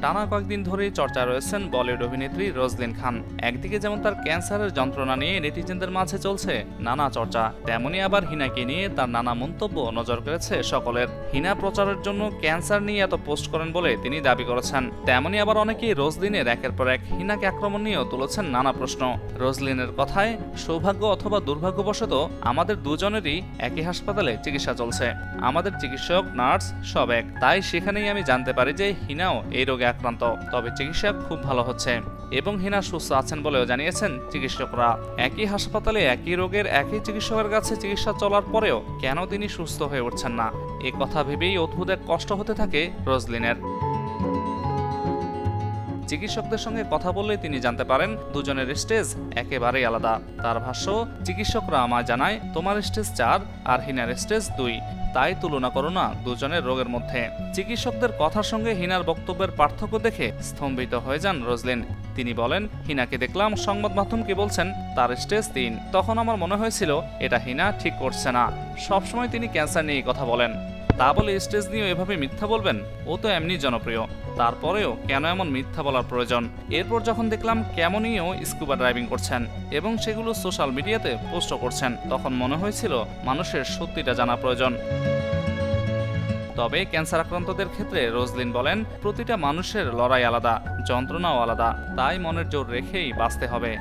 টানা কয়েকদিন ধরেই চর্চায় রয়েছেন বলিউড অভিনেত্রী রোজলিন খান। একদিকে যেমন তার ক্যান্সারের যন্ত্রণা নিয়ে নেটিজেনদের মাঝে চলছে নানা চর্চা, তেমনি আবার হিনাকে নিয়ে তার নানা মন্তব্য নজর কেড়েছে সকলের। হিনা প্রচারের জন্য ক্যান্সার নিয়ে এত পোস্ট করেন বলে তিনি দাবি করেছেন। তেমনি আবার অনেকেই রোজলিনের একের পর এক হিনাকে আক্রমণ নিয়েও তুলেছেন নানা প্রশ্ন। রোজলিনের কথায়, সৌভাগ্য অথবা দুর্ভাগ্যবশত আমাদের দুজনেরই একই হাসপাতালে চিকিৎসা চলছে। আমাদের চিকিৎসক, নার্স সব এক, তাই সেখানেই আমি জানতে পারি যে হিনাও এই রোগে আক্রান্ত। তবে চিকিৎসা খুব ভালো হচ্ছে এবং হিনা সুস্থ আছেন বলেও জানিয়েছেন চিকিৎসকরা। একই হাসপাতালে একই রোগের একই চিকিৎসকের কাছে চিকিৎসা চলার পরেও কেন তিনি সুস্থ হয়ে উঠছেন না, এ কথা ভেবেই অদ্ভুত এক কষ্ট হতে থাকে রোজলিনের। চিকিৎসকদের সঙ্গে কথা বললে তিনি জানতে পারেন দুজনের স্টেজ একেবারেই আলাদা। তার ভাষ্য, চিকিৎসকরা আমায় জানায় তোমার স্টেজ 4 আর হিনার স্টেজ 2, তাই তুলনা করো না দুজনের রোগের মধ্যে। চিকিৎসকদের কথার সঙ্গে হিনার বক্তব্যের পার্থক্য দেখে স্তম্ভিত হয়ে যান রোজলিন। তিনি বলেন, হিনাকে দেখলাম সংবাদ মাধ্যমকে বলছেন তার স্টেজ 3। তখন আমার মনে হয়েছিল এটা হিনা ঠিক করছে না, সবসময় তিনি ক্যান্সার নিয়ে কথা বলেন, তা বলে স্টেজ নিয়ে এভাবে মিথ্যা বলবেন? ও তো এমনি জনপ্রিয়, তারপরেও কেন এমন মিথ্যা বলার প্রয়োজন? এরপর যখন দেখলাম ক্যামনিও স্কুবা ড্রাইভিং করছেন এবং সেগুলো সোশ্যাল মিডিয়াতে পোস্টও করছেন, তখন মনে হয়েছিল মানুষের সত্যিটা জানা প্রয়োজন। তবে ক্যান্সার আক্রান্তদের ক্ষেত্রে রোজলিন বলেন, প্রতিটা মানুষের লড়াই আলাদা, যন্ত্রণাও আলাদা, তাই মনের জোর রেখেই বাঁচতে হবে।